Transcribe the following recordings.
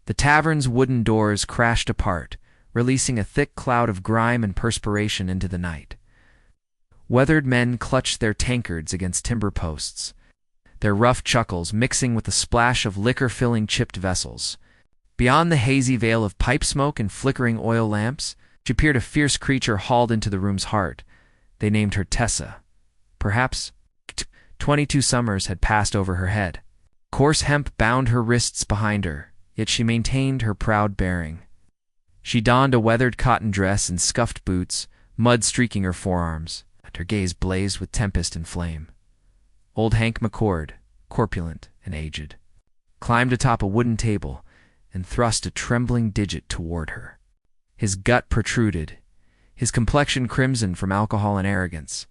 The tavern's wooden doors crashed apart, releasing a thick cloud of grime and perspiration into the night. Weathered men clutched their tankards against timber posts, their rough chuckles mixing with the splash of liquor filling chipped vessels. Beyond the hazy veil of pipe smoke and flickering oil lamps, she appeared a fierce creature hauled into the room's heart. They named her Tessa. Perhaps 22 summers had passed over her head. Coarse hemp bound her wrists behind her, yet she maintained her proud bearing. She donned a weathered cotton dress and scuffed boots, mud streaking her forearms, and her gaze blazed with tempest and flame. Old Hank McCord, corpulent and aged, climbed atop a wooden table and thrust a trembling digit toward her. His gut protruded, his complexion crimson from alcohol and arrogance.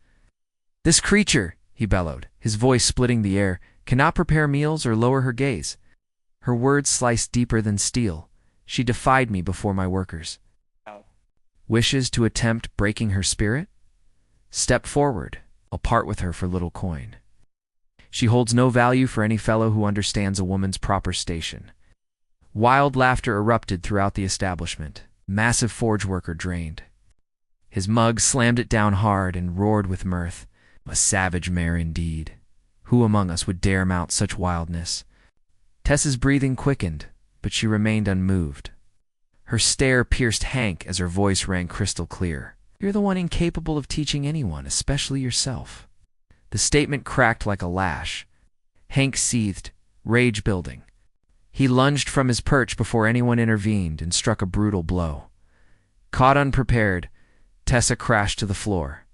"This creature," he bellowed, his voice splitting the air, "cannot prepare meals or lower her gaze." Her words sliced deeper than steel. She defied me before my workers. Wishes to attempt breaking her spirit? Step forward. I'll part with her for little coin. She holds no value for any fellow who understands a woman's proper station. Wild laughter erupted throughout the establishment. Massive forge worker drained. His mug slammed it down hard and roared with mirth. A savage mare indeed. Who among us would dare mount such wildness? Tessa's breathing quickened, but she remained unmoved. Her stare pierced Hank as her voice rang crystal clear. "You're the one incapable of teaching anyone, especially yourself." The statement cracked like a lash. Hank seethed, rage building. He lunged from his perch before anyone intervened and struck a brutal blow. Caught unprepared, Tessa crashed to the floor.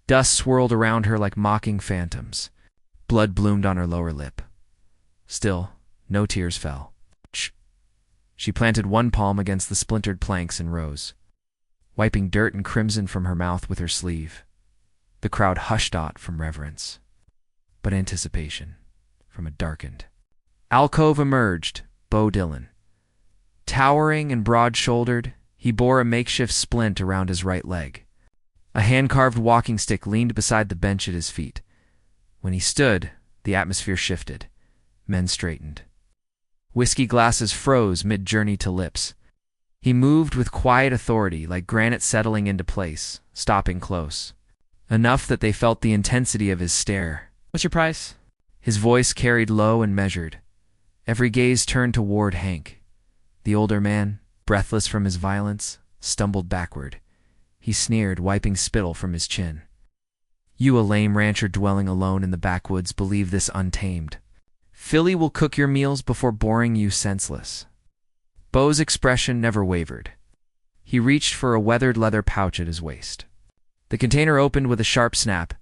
Dust swirled around her like mocking phantoms. Blood bloomed on her lower lip. Still, no tears fell. She planted one palm against the splintered planks and rose, wiping dirt and crimson from her mouth with her sleeve. The crowd hushed not from reverence, but anticipation from a darkened alcove emerged Bo Dillon. Towering and broad-shouldered, he bore a makeshift splint around his right leg. A hand-carved walking stick leaned beside the bench at his feet. When he stood, the atmosphere shifted. Men straightened. Whiskey glasses froze mid-journey to lips. He moved with quiet authority, like granite settling into place, stopping close. Enough that they felt the intensity of his stare. "What's your price?" His voice carried low and measured. Every gaze turned toward Hank. The older man, breathless from his violence, stumbled backward. He sneered, wiping spittle from his chin. "You, a lame rancher dwelling alone in the backwoods, believe this untamed. Philly will cook your meals before boring you senseless." Bo's expression never wavered. He reached for a weathered leather pouch at his waist. The container opened with a sharp snap,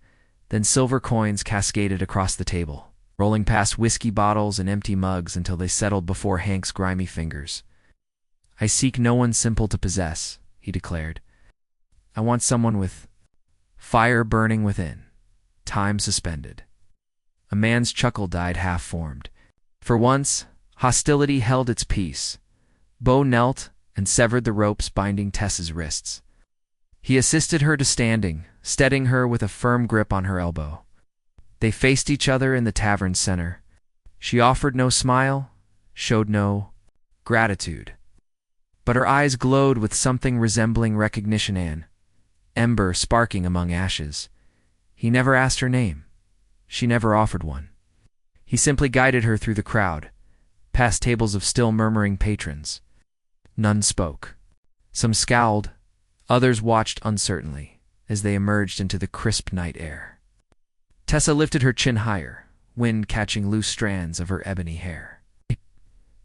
then silver coins cascaded across the table, rolling past whiskey bottles and empty mugs until they settled before Hank's grimy fingers. "I seek no one simple to possess," he declared. "I want someone with fire burning within, time suspended." A man's chuckle died half-formed. For once, hostility held its peace. Bo knelt and severed the ropes binding Tessa's wrists. He assisted her to standing, steadying her with a firm grip on her elbow. They faced each other in the tavern's center. She offered no smile, showed no gratitude. But her eyes glowed with something resembling recognition, an ember sparking among ashes. He never asked her name. She never offered one. He simply guided her through the crowd, past tables of still murmuring patrons. None spoke. Some scowled, others watched uncertainly as they emerged into the crisp night air. Tessa lifted her chin higher, wind catching loose strands of her ebony hair.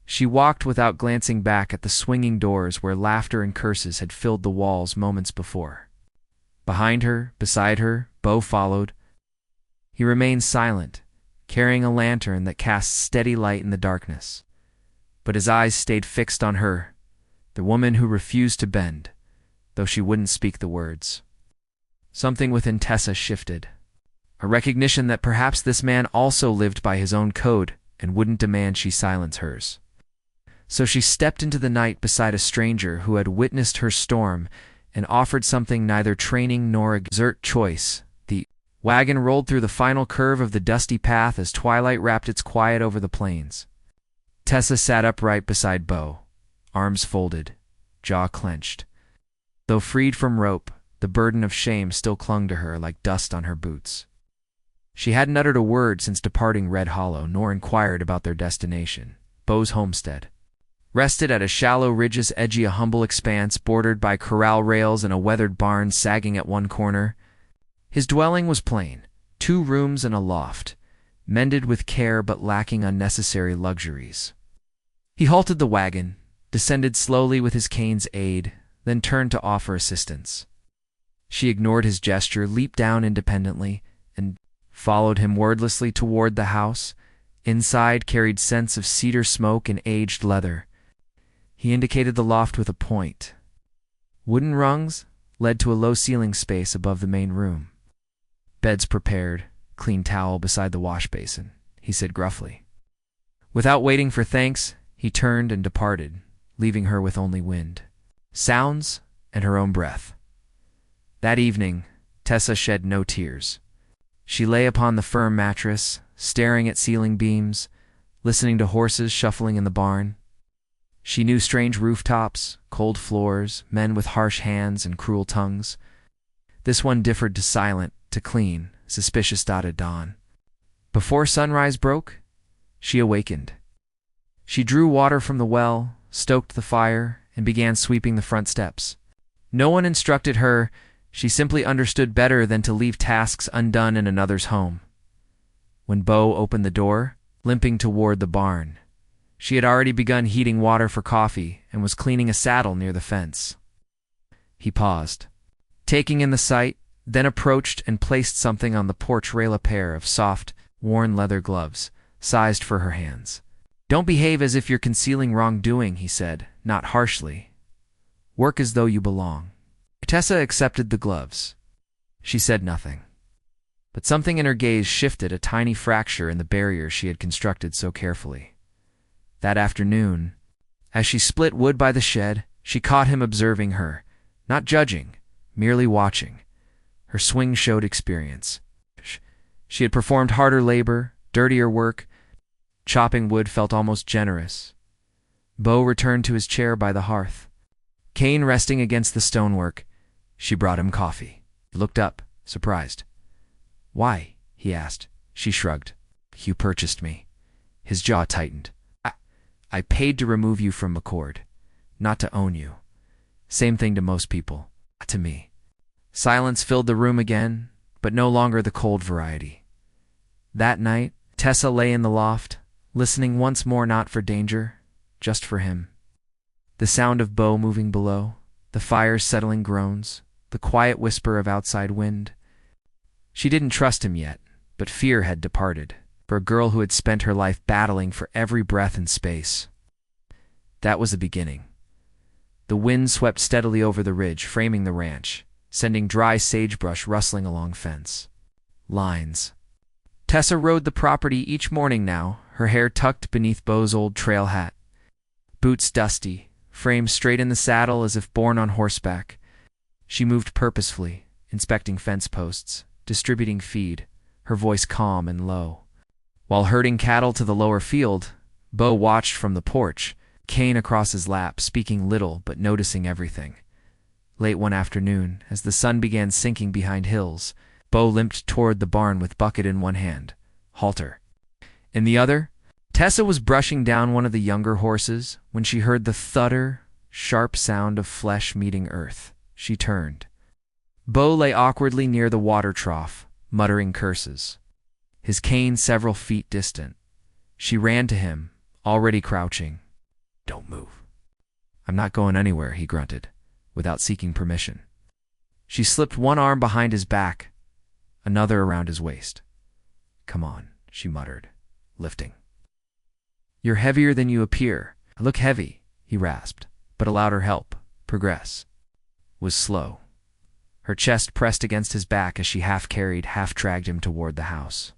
She walked without glancing back at the swinging doors where laughter and curses had filled the walls moments before. Behind her, beside her, Bo followed. He remained silent, carrying a lantern that cast steady light in the darkness. But his eyes stayed fixed on her, the woman who refused to bend, though she wouldn't speak the words. Something within Tessa shifted. A recognition that perhaps this man also lived by his own code and wouldn't demand she silence hers. So she stepped into the night beside a stranger who had witnessed her storm and offered something neither training nor exert choice. The wagon rolled through the final curve of the dusty path as twilight wrapped its quiet over the plains. Tessa sat upright beside Bo, arms folded, jaw clenched. Though freed from rope, the burden of shame still clung to her like dust on her boots. She hadn't uttered a word since departing Red Hollow, nor inquired about their destination. Bo's homestead rested at a shallow ridge's edgy, a humble expanse bordered by corral rails and a weathered barn sagging at one corner. His dwelling was plain, 2 rooms and a loft, mended with care but lacking unnecessary luxuries. He halted the wagon, descended slowly with his cane's aid, then turned to offer assistance. She ignored his gesture, leaped down independently, and followed him wordlessly toward the house. Inside carried scents of cedar smoke and aged leather. He indicated the loft with a point. Wooden rungs led to a low ceiling space above the main room. Beds prepared, clean towel beside the wash basin, he said gruffly. Without waiting for thanks, he turned and departed, leaving her with only wind, sounds, and her own breath. That evening, Tessa shed no tears. She lay upon the firm mattress, staring at ceiling beams, listening to horses shuffling in the barn. She knew strange rooftops, cold floors, men with harsh hands and cruel tongues. This one differed to silent, to clean, suspicious dotted dawn. Before sunrise broke, she awakened. She drew water from the well, stoked the fire, and began sweeping the front steps. No one instructed her. She simply understood better than to leave tasks undone in another's home. When Bo opened the door, limping toward the barn, she had already begun heating water for coffee and was cleaning a saddle near the fence. He paused, taking in the sight, then approached and placed something on the porch rail, a pair of soft, worn leather gloves, sized for her hands. "Don't behave as if you're concealing wrongdoing," he said, not harshly. "Work as though you belong." Tessa accepted the gloves. She said nothing. But something in her gaze shifted, a tiny fracture in the barrier she had constructed so carefully. That afternoon, as she split wood by the shed, she caught him observing her, not judging, merely watching. Her swing showed experience. She had performed harder labor, dirtier work. Chopping wood felt almost generous. Bo returned to his chair by the hearth, cane resting against the stonework. She brought him coffee. He looked up, surprised. "Why?" he asked. She shrugged. "You purchased me." His jaw tightened. I paid to remove you from McCord, not to own you. Same thing to most people, not to me." Silence filled the room again, but no longer the cold variety. That night, Tessa lay in the loft, listening once more, not for danger, just for him. The sound of Bo moving below, the fire's settling groans, the quiet whisper of outside wind. She didn't trust him yet, but fear had departed, for a girl who had spent her life battling for every breath in space. That was the beginning. The wind swept steadily over the ridge, framing the ranch, sending dry sagebrush rustling along fence lines. Tessa rode the property each morning now, her hair tucked beneath Bo's old trail hat. Boots dusty, framed straight in the saddle as if born on horseback. She moved purposefully, inspecting fence posts, distributing feed, her voice calm and low. While herding cattle to the lower field, Bo watched from the porch, cane across his lap, speaking little but noticing everything. Late one afternoon, as the sun began sinking behind hills, Bo limped toward the barn with bucket in one hand, halter in the other. Tessa was brushing down one of the younger horses when she heard the thudder, sharp sound of flesh meeting earth. She turned. Bo lay awkwardly near the water trough, muttering curses, his cane several feet distant. She ran to him, already crouching. "Don't move." "I'm not going anywhere," he grunted, without seeking permission. She slipped one arm behind his back, another around his waist. "Come on," she muttered, lifting. "You're heavier than you appear." "I look heavy," he rasped, but allowed her help. Progress was slow. Her chest pressed against his back as she half-carried, half-dragged him toward the house.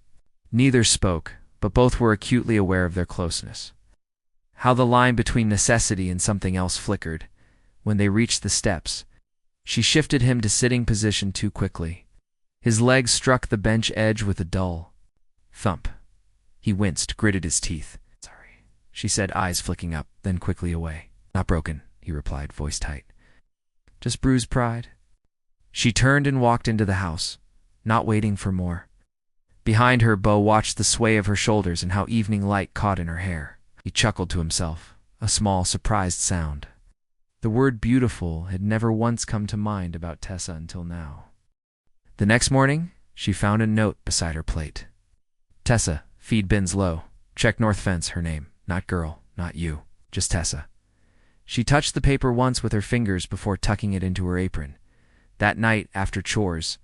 Neither spoke, but both were acutely aware of their closeness. How the line between necessity and something else flickered. When they reached the steps, she shifted him to sitting position too quickly. His legs struck the bench edge with a dull thump. He winced, gritted his teeth. "Sorry." she said, eyes flicking up, then quickly away. Not broken, he replied, voice tight. Just bruised pride. She turned and walked into the house, not waiting for more. Behind her, Beau watched the sway of her shoulders and how evening light caught in her hair. He chuckled to himself, a small, surprised sound. The word beautiful had never once come to mind about Tessa until now. The next morning, she found a note beside her plate. Tessa, feed bins low. Check north fence, her name. Not girl, not you, just Tessa. She touched the paper once with her fingers before tucking it into her apron. That night, after chores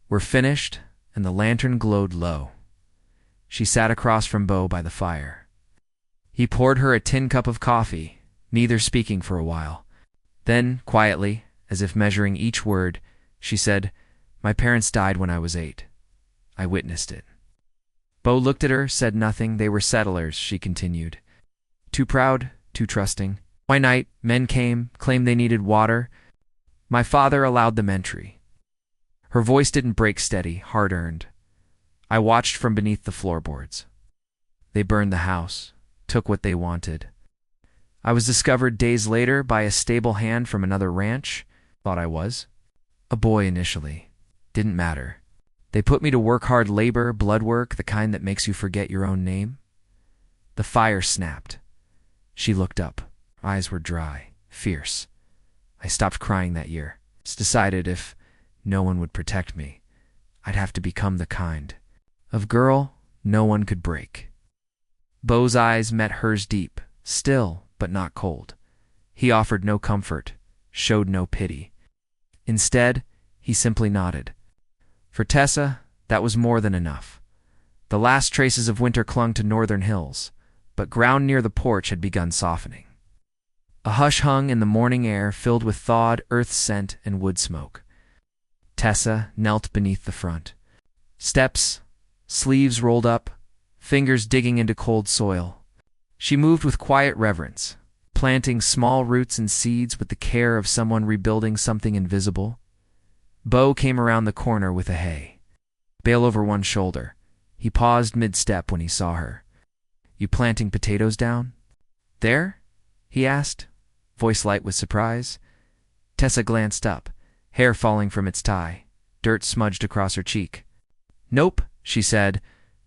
were finished and the lantern glowed low, she sat across from Beau by the fire. He poured her a tin cup of coffee, neither speaking for a while. Then, quietly, as if measuring each word, she said, My parents died when I was 8. I witnessed it. Beau looked at her, said nothing. They were settlers, she continued. Too proud, too trusting. One night, men came, claimed they needed water. My father allowed them entry. Her voice didn't break steady, hard-earned. I watched from beneath the floorboards. They burned the house, took what they wanted. I was discovered days later by a stable hand from another ranch. Thought I was. A boy initially. Didn't matter. They put me to work hard labor, blood work, the kind that makes you forget your own name. The fire snapped. She looked up. Eyes were dry, fierce. I stopped crying that year. Decided if no one would protect me, I'd have to become the kind of girl no one could break. Beau's eyes met hers deep, still but not cold. He offered no comfort, showed no pity. Instead, he simply nodded. For Tessa, that was more than enough. The last traces of winter clung to northern hills, but ground near the porch had begun softening. A hush hung in the morning air, filled with thawed earth scent and wood smoke. Tessa knelt beneath the front. Steps, sleeves rolled up, fingers digging into cold soil. She moved with quiet reverence, planting small roots and seeds with the care of someone rebuilding something invisible. Beau came around the corner with a hay bale over one shoulder. He paused mid-step when he saw her. You planting potatoes down there? He asked, voice light with surprise. Tessa glanced up, hair falling from its tie, dirt smudged across her cheek. Nope, she said,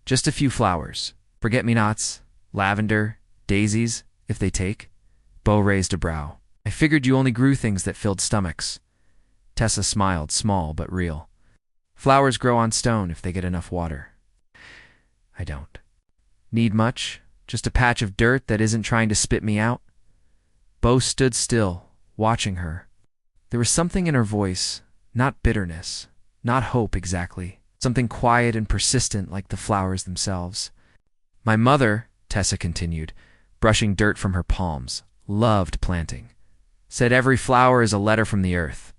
just a few flowers. Forget-me-nots, lavender, daisies, if they take. Beau raised a brow. I figured you only grew things that filled stomachs. Tessa smiled, small but real. Flowers grow on stone if they get enough water. I don't. Need much? Just a patch of dirt that isn't trying to spit me out? Beau stood still, watching her. There was something in her voice, not bitterness, not hope exactly, something quiet and persistent like the flowers themselves. My mother, Tessa continued, brushing dirt from her palms, loved planting. Said every flower is a letter from the earth.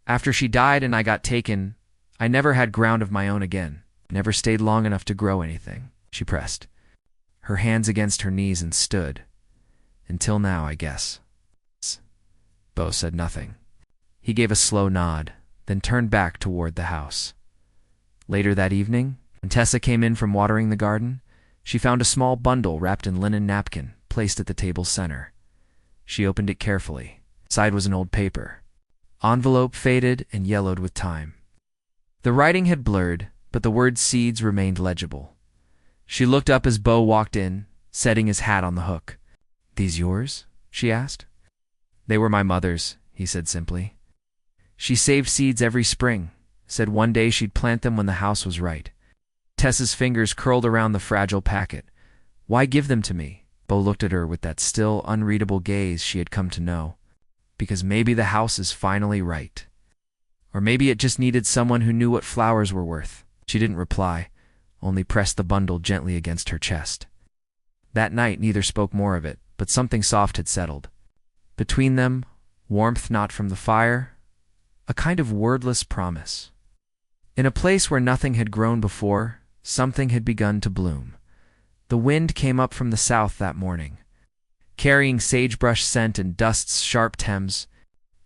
After she died and I got taken, I never had ground of my own again, never stayed long enough to grow anything, she pressed, her hands against her knees and stood. Until now, I guess. Beau said nothing. He gave a slow nod, then turned back toward the house. Later that evening, when Tessa came in from watering the garden, she found a small bundle wrapped in linen napkin placed at the table's center. She opened it carefully. Inside was an old paper. Envelope faded and yellowed with time. The writing had blurred, but the word seeds remained legible. She looked up as Beau walked in, setting his hat on the hook. These yours? She asked. They were my mother's, he said simply. She saved seeds every spring, said one day she'd plant them when the house was right. Tessa's fingers curled around the fragile packet. Why give them to me? Beau looked at her with that still, unreadable gaze she had come to know. Because maybe the house is finally right. Or maybe it just needed someone who knew what flowers were worth. She didn't reply, only pressed the bundle gently against her chest. That night neither spoke more of it, but something soft had settled. Between them, warmth not from the fire, a kind of wordless promise. In a place where nothing had grown before, something had begun to bloom. The wind came up from the south that morning, carrying sagebrush scent and dust's sharp Thames.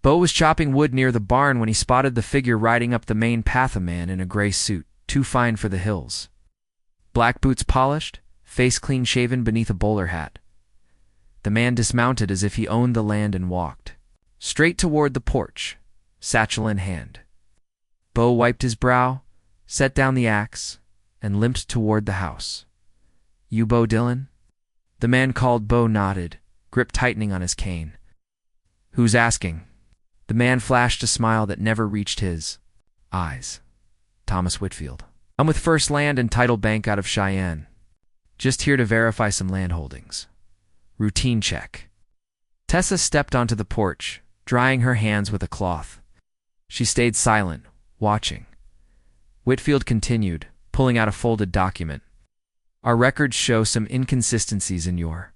Beau was chopping wood near the barn when he spotted the figure riding up the main path, a man in a gray suit, too fine for the hills. Black boots polished, face clean-shaven beneath a bowler hat, The man dismounted as if he owned the land and walked straight toward the porch, satchel in hand. Bo wiped his brow, set down the axe, and limped toward the house. "You Bo Dillon?" The man called. Bo nodded, grip tightening on his cane. "Who's asking?" The man flashed a smile that never reached his eyes. "Thomas Whitfield. I'm with First Land and Title Bank out of Cheyenne. Just here to verify some land holdings. Routine check." Tessa stepped onto the porch, drying her hands with a cloth. She stayed silent, watching. Whitfield continued, pulling out a folded document. "Our records show some inconsistencies in your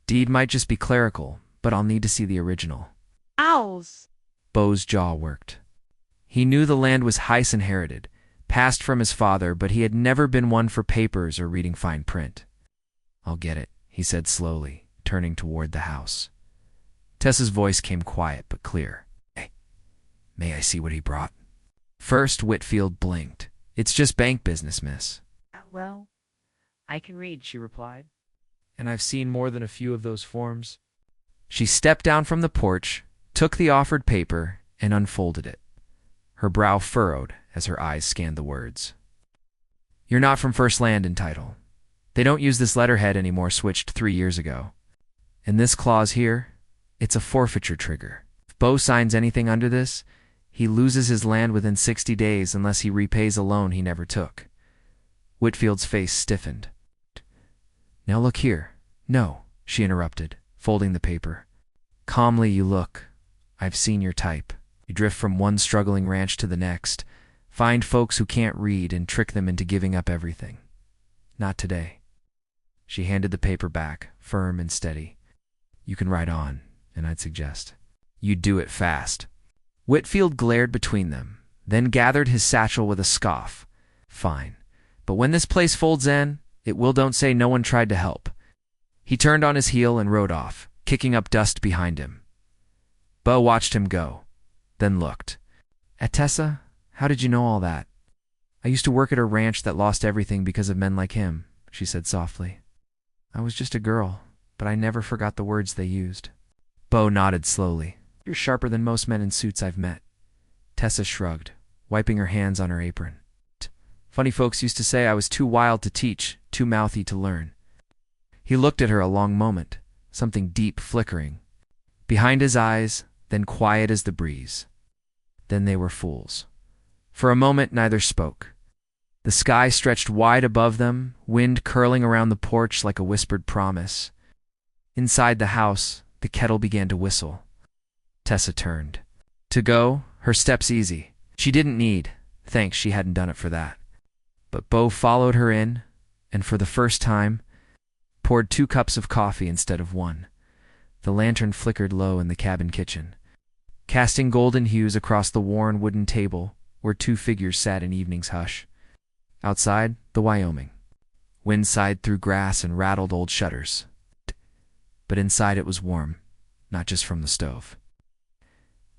deed. Might just be clerical, but I'll need to see the original." Owls! Bo's jaw worked. He knew the land was Heiss inherited, passed from his father, but he had never been one for papers or reading fine print. "I'll get it," he said slowly, turning toward the house. Tessa's voice came quiet but clear. "Hey, may I see what he brought?" First, Whitfield blinked. "It's just bank business, miss." Well, I can read," she replied. "And I've seen more than a few of those forms." She stepped down from the porch, took the offered paper, and unfolded it. Her brow furrowed as her eyes scanned the words. "You're not from First Land and Title. They don't use this letterhead anymore, switched 3 years ago. And this clause here, it's a forfeiture trigger. If Bo signs anything under this, he loses his land within 60 days unless he repays a loan he never took." Whitfield's face stiffened. "Now look here." "No," she interrupted, folding the paper. "Calmly you look. I've seen your type. You drift from one struggling ranch to the next, find folks who can't read and trick them into giving up everything. Not today." She handed the paper back, firm and steady. "You can write on, and I'd suggest you do it fast." Whitfield glared between them, then gathered his satchel with a scoff. "Fine. But when this place folds in, it will don't say no one tried to help." He turned on his heel and rode off, kicking up dust behind him. Bo watched him go, then looked. "At Tessa, how did you know all that?" "I used to work at a ranch that lost everything because of men like him," she said softly. "I was just a girl, but I never forgot the words they used." Bo nodded slowly. "You're sharper than most men in suits I've met." Tessa shrugged, wiping her hands on her apron. "Funny folks used to say I was too wild to teach, too mouthy to learn." He looked at her a long moment, something deep flickering behind his eyes, then quiet as the breeze. Then they were fools. For a moment neither spoke. The sky stretched wide above them, wind curling around the porch like a whispered promise. Inside the house, the kettle began to whistle. Tessa turned. To go, her steps easy. She didn't need, thanks she hadn't done it for that. But Bo followed her in, and for the first time, poured 2 cups of coffee instead of 1. The lantern flickered low in the cabin kitchen, casting golden hues across the worn wooden table where 2 figures sat in evening's hush. Outside, the Wyoming. Wind sighed through grass and rattled old shutters. But inside it was warm, not just from the stove,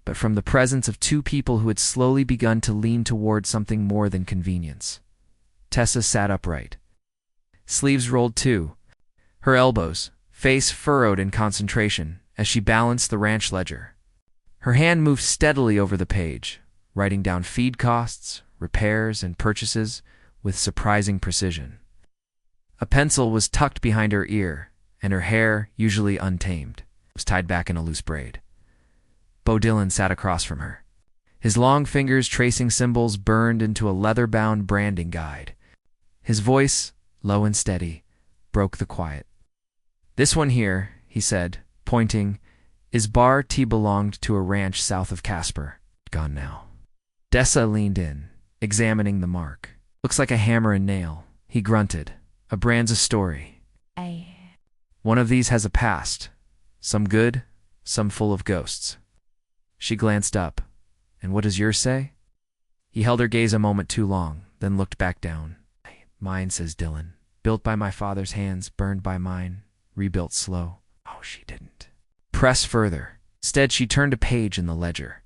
but from the presence of 2 people who had slowly begun to lean toward something more than convenience. Tessa sat upright, sleeves rolled too, her elbows, face furrowed in concentration as she balanced the ranch ledger. Her hand moved steadily over the page, writing down feed costs, repairs, and purchases with surprising precision. A pencil was tucked behind her ear, and her hair, usually untamed, was tied back in a loose braid. Bo Dillon sat across from her, his long fingers tracing symbols burned into a leather-bound branding guide. His voice, low and steady, broke the quiet. "This one here," he said, pointing, "is Bar T, belonged to a ranch south of Casper. Gone now." Tessa leaned in, examining the mark. "Looks like a hammer and nail," he grunted. "A brand's a story. One of these has a past, some good, some full of ghosts." She glanced up. "And what does yours say?" He held her gaze a moment too long, then looked back down. "Mine," says Dillon. "Built by my father's hands, burned by mine, rebuilt slow." Oh, she didn't press further. Instead, she turned a page in the ledger.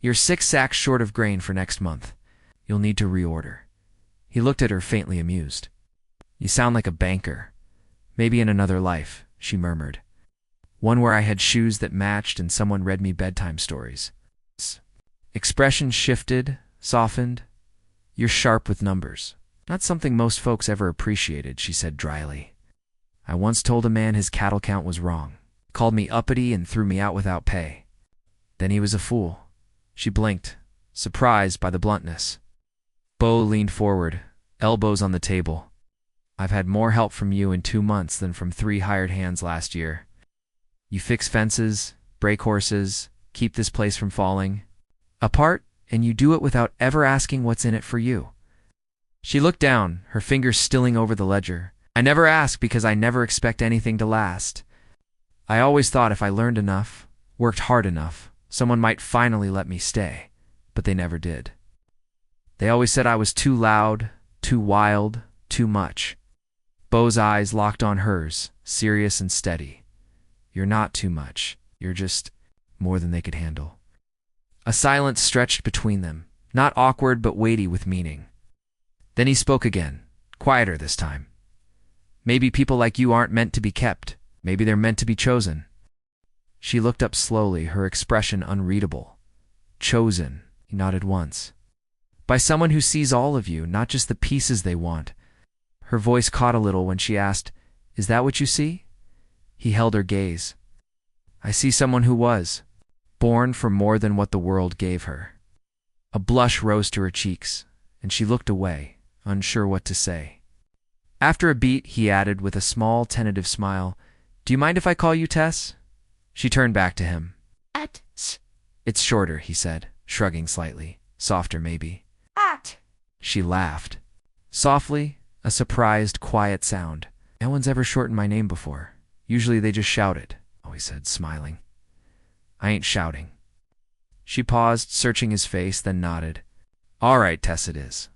"You're 6 sacks short of grain for next month. You'll need to reorder." He looked at her, faintly amused. "You sound like a banker. Maybe in another life," she murmured. one where I had shoes that matched and someone read me bedtime stories. Expression shifted, softened. You're sharp with numbers. Not something most folks ever appreciated, she said dryly. I once told a man his cattle count was wrong, called me uppity and threw me out without pay. Then he was a fool. She blinked, surprised by the bluntness. Bo leaned forward, elbows on the table. I've had more help from you in 2 months than from 3 hired hands last year. You fix fences, break horses, keep this place from falling apart, and you do it without ever asking what's in it for you. She looked down, her fingers stilling over the ledger. I never ask because I never expect anything to last. I always thought if I learned enough, worked hard enough, someone might finally let me stay, but they never did. They always said I was too loud, too wild, too much. Bo's eyes locked on hers, serious and steady. You're not too much. You're just more than they could handle. A silence stretched between them, not awkward but weighty with meaning. Then he spoke again, quieter this time. Maybe people like you aren't meant to be kept. Maybe they're meant to be chosen. She looked up slowly, her expression unreadable. Chosen, he nodded once. By someone who sees all of you, not just the pieces they want. Her voice caught a little when she asked, Is that what you see? He held her gaze. I see someone who was, born for more than what the world gave her. A blush rose to her cheeks, and she looked away, unsure what to say. After a beat, he added with a small, tentative smile, Do you mind if I call you Tess? She turned back to him. It's shorter, he said, shrugging slightly. Softer, maybe. She laughed. Softly, a surprised, quiet sound. No one's ever shortened my name before. Usually they just shout it, he said, smiling. I ain't shouting. She paused, searching his face, then nodded. All right, Tess, it is.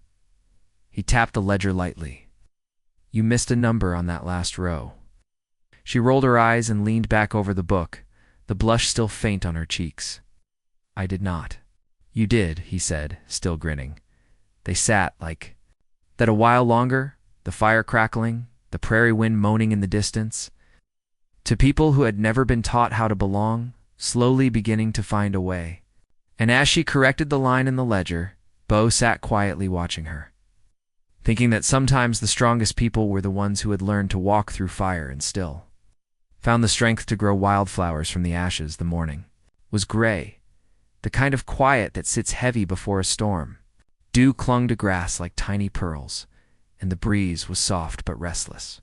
He tapped the ledger lightly. You missed a number on that last row. She rolled her eyes and leaned back over the book, the blush still faint on her cheeks. I did not. You did, he said, still grinning. They sat like that a while longer, the fire crackling, the prairie wind moaning in the distance. To people who had never been taught how to belong, slowly beginning to find a way. And as she corrected the line in the ledger, Bo sat quietly watching her, thinking that sometimes the strongest people were the ones who had learned to walk through fire and still found the strength to grow wildflowers from the ashes. The morning was gray, the kind of quiet that sits heavy before a storm. Dew clung to grass like tiny pearls, and the breeze was soft but restless.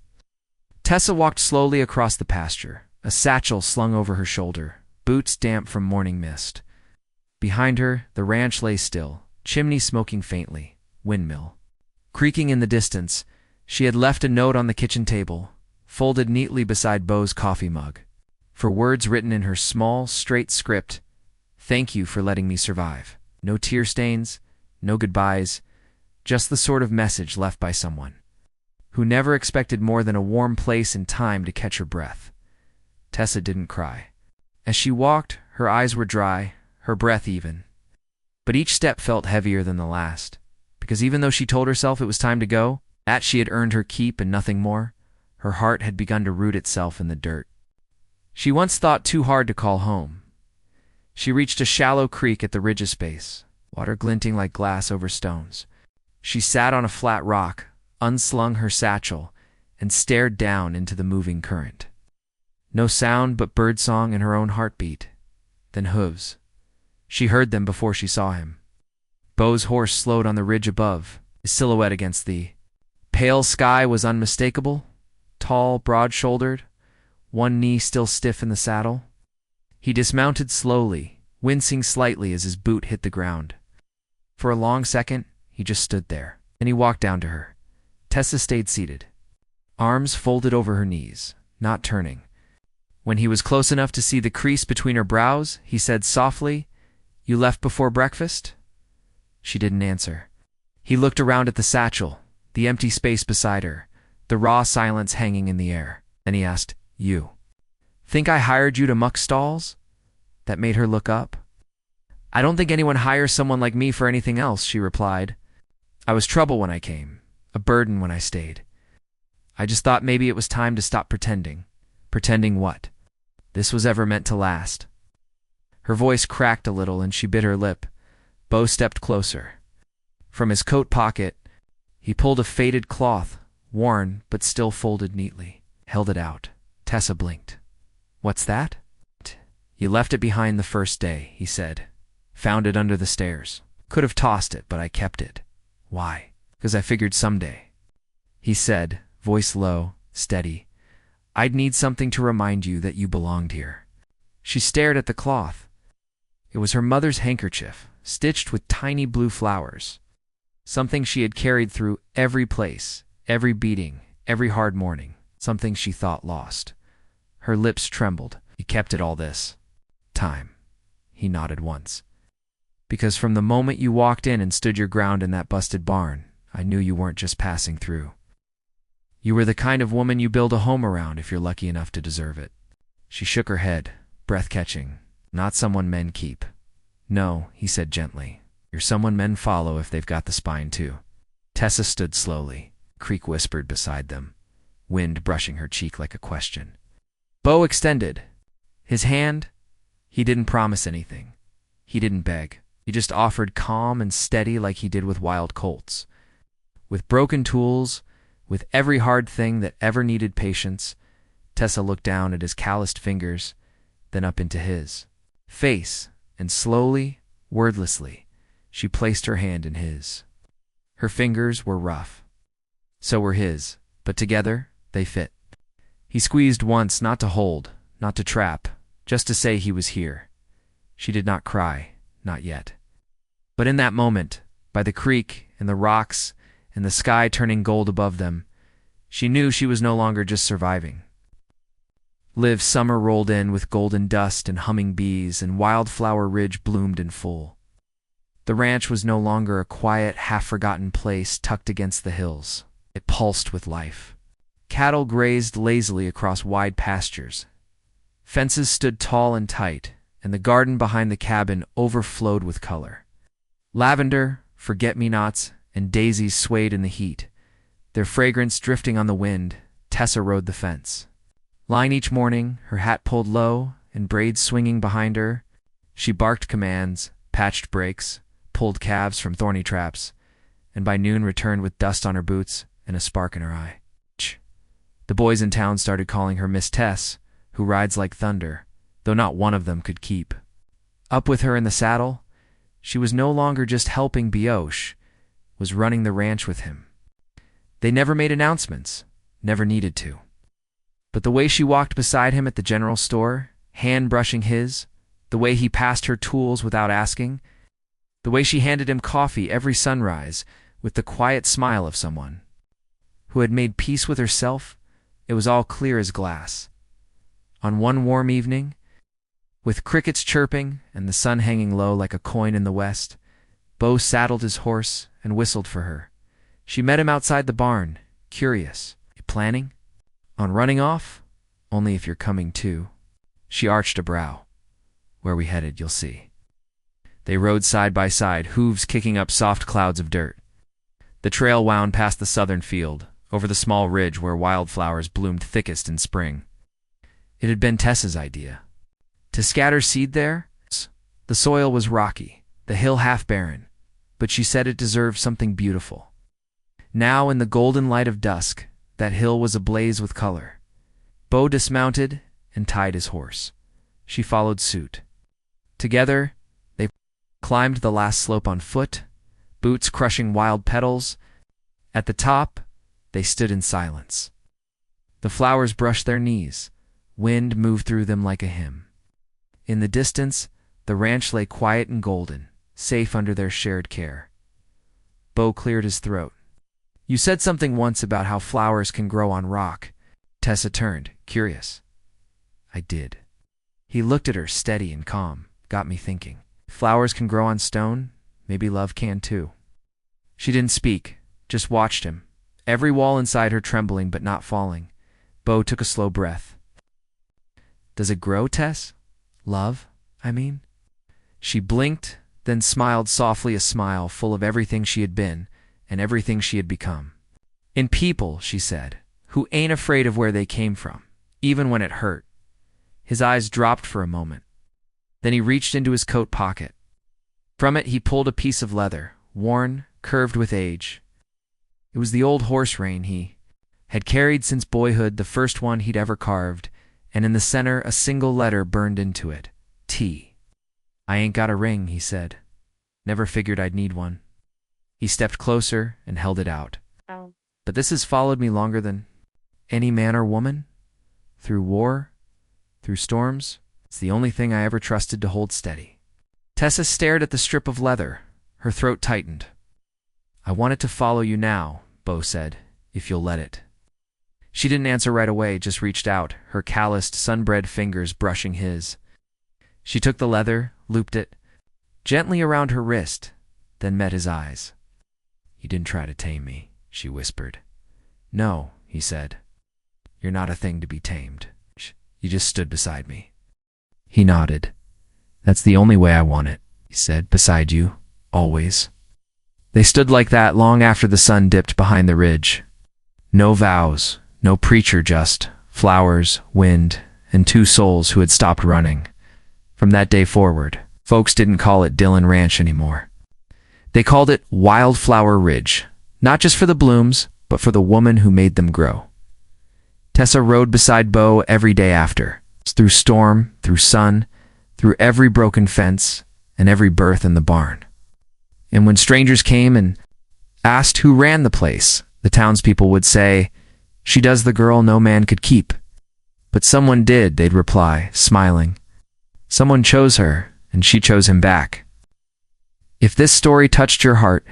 Tessa walked slowly across the pasture, a satchel slung over her shoulder, boots damp from morning mist. Behind her, the ranch lay still, chimney smoking faintly, windmill creaking in the distance. She had left a note on the kitchen table, folded neatly beside Bo's coffee mug, for words written in her small, straight script. Thank you for letting me survive. No tear stains, no goodbyes, just the sort of message left by someone who never expected more than a warm place and time to catch her breath. Tessa didn't cry. As she walked, her eyes were dry, her breath even. But each step felt heavier than the last, because even though she told herself it was time to go, that she had earned her keep and nothing more, her heart had begun to root itself in the dirt. She once thought too hard to call home. She reached a shallow creek at the ridge's base, water glinting like glass over stones. She sat on a flat rock, unslung her satchel, and stared down into the moving current. No sound but birdsong and her own heartbeat. Then hooves. She heard them before she saw him. Bo's horse slowed on the ridge above. His silhouette against the pale sky was unmistakable, tall, broad-shouldered, one knee still stiff in the saddle. He dismounted slowly, wincing slightly as his boot hit the ground. For a long second, he just stood there. Then he walked down to her. Tessa stayed seated, arms folded over her knees, not turning. When he was close enough to see the crease between her brows, he said softly, You left before breakfast? She didn't answer. He looked around at the satchel, the empty space beside her, the raw silence hanging in the air. Then he asked, You think I hired you to muck stalls? That made her look up. I don't think anyone hires someone like me for anything else, she replied. I was trouble when I came, a burden when I stayed. I just thought maybe it was time to stop pretending. Pretending what? this was ever meant to last. Her voice cracked a little and she bit her lip. Bo stepped closer. From his coat pocket, he pulled a faded cloth, worn but still folded neatly. Held it out. Tessa blinked. What's that? You left it behind the first day, he said. Found it under the stairs. Could have tossed it, but I kept it. Why? Because I figured someday, he said, voice low, steady, I'd need something to remind you that you belonged here. She stared at the cloth. It was her mother's handkerchief, stitched with tiny blue flowers. Something she had carried through every place, every beating, every hard morning. Something she thought lost. Her lips trembled. You kept it all this time. He nodded once. Because from the moment you walked in and stood your ground in that busted barn, I knew you weren't just passing through. You were the kind of woman you build a home around if you're lucky enough to deserve it. She shook her head, breath-catching. Not someone men keep. No, he said gently. You're someone men follow if they've got the spine too. Tessa stood slowly. Creek whispered beside them, wind brushing her cheek like a question. Bo extended his hand. He didn't promise anything. He didn't beg. He just offered calm and steady like he did with wild colts. With broken tools, with every hard thing that ever needed patience, Tessa looked down at his calloused fingers, then up into his face, and slowly, wordlessly, she placed her hand in his. Her fingers were rough. So were his, but together they fit. He squeezed once, not to hold, not to trap, just to say he was here. She did not cry, not yet. But in that moment, by the creek and the rocks and the sky turning gold above them, she knew she was no longer just surviving. Live summer rolled in with golden dust and humming bees, and Wildflower Ridge bloomed in full. The ranch was no longer a quiet, half-forgotten place tucked against the hills. It pulsed with life. Cattle grazed lazily across wide pastures. Fences stood tall and tight, and the garden behind the cabin overflowed with color. Lavender, forget-me-nots, and daisies swayed in the heat, their fragrance drifting on the wind. Tessa rode the fence. Lying each morning, her hat pulled low and braids swinging behind her, she barked commands, patched brakes, pulled calves from thorny traps, and by noon returned with dust on her boots and a spark in her eye. The boys in town started calling her Miss Tess, who rides like thunder, though not one of them could keep. Up with her in the saddle, she was no longer just helping Bioche, was running the ranch with him. They never made announcements, never needed to. But the way she walked beside him at the general store, hand brushing his, the way he passed her tools without asking, the way she handed him coffee every sunrise with the quiet smile of someone who had made peace with herself, it was all clear as glass. On one warm evening, with crickets chirping and the sun hanging low like a coin in the west, Bo saddled his horse and whistled for her. She met him outside the barn, curious. You planning on running off? Only if you're coming too. She arched a brow. Where we headed, you'll see. They rode side by side, hooves kicking up soft clouds of dirt. The trail wound past the southern field, over the small ridge where wildflowers bloomed thickest in spring. It had been Tessa's idea. To scatter seed there? The soil was rocky, the hill half-barren, but she said it deserved something beautiful. Now, in the golden light of dusk, that hill was ablaze with color. Bo dismounted and tied his horse. She followed suit. Together, they climbed the last slope on foot, boots crushing wild petals. At the top, they stood in silence. The flowers brushed their knees. Wind moved through them like a hymn. In the distance, the ranch lay quiet and golden, safe under their shared care. Bo cleared his throat. You said something once about how flowers can grow on rock. Tessa turned, curious. I did. He looked at her, steady and calm, got me thinking. Flowers can grow on stone, maybe love can too. She didn't speak, just watched him, every wall inside her trembling but not falling. Bo took a slow breath. Does it grow, Tess? Love, I mean? She blinked, then smiled softly, a smile full of everything she had been and everything she had become. In people, she said, who ain't afraid of where they came from, even when it hurt. His eyes dropped for a moment. Then he reached into his coat pocket. From it he pulled a piece of leather, worn, curved with age. It was the old horse rein he had carried since boyhood, the first one he'd ever carved, and in the center a single letter burned into it. T. "I ain't got a ring," he said. "Never figured I'd need one." He stepped closer and held it out. Oh. "But this has followed me longer than any man or woman. Through war, through storms, it's the only thing I ever trusted to hold steady." Tessa stared at the strip of leather. Her throat tightened. "I want it to follow you now," Bo said, "if you'll let it." She didn't answer right away, just reached out, her calloused, sun-bred fingers brushing his. She took the leather, looped it gently around her wrist, then met his eyes. "You didn't try to tame me," she whispered. "No," he said. "You're not a thing to be tamed. You just stood beside me." He nodded. "That's the only way I want it," he said, "beside you, always." They stood like that long after the sun dipped behind the ridge. No vows, no preacher, just flowers, wind, and two souls who had stopped running. From that day forward, folks didn't call it Dillon Ranch anymore. They called it Wildflower Ridge, not just for the blooms, but for the woman who made them grow. Tessa rode beside Bo every day after, through storm, through sun, through every broken fence and every birth in the barn. And when strangers came and asked who ran the place, the townspeople would say, "She does the girl no man could keep." But someone did, they'd reply, smiling. Someone chose her, and she chose him back. If this story touched your heart,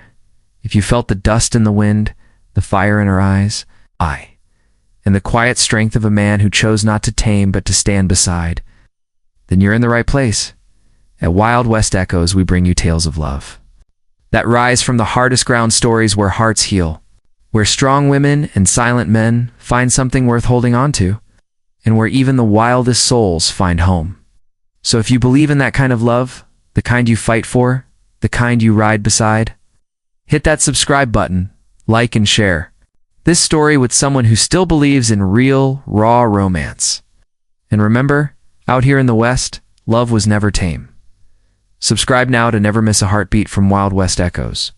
if you felt the dust in the wind, the fire in her eyes, and the quiet strength of a man who chose not to tame but to stand beside, then you're in the right place. At Wild West Echoes, we bring you tales of love that rise from the hardest ground, stories where hearts heal, where strong women and silent men find something worth holding on to, and where even the wildest souls find home. So if you believe in that kind of love, the kind you fight for, the kind you ride beside, hit that subscribe button, like and share this story with someone who still believes in real, raw romance. And remember, out here in the West, love was never tame. Subscribe now to never miss a heartbeat from Wild West Echoes.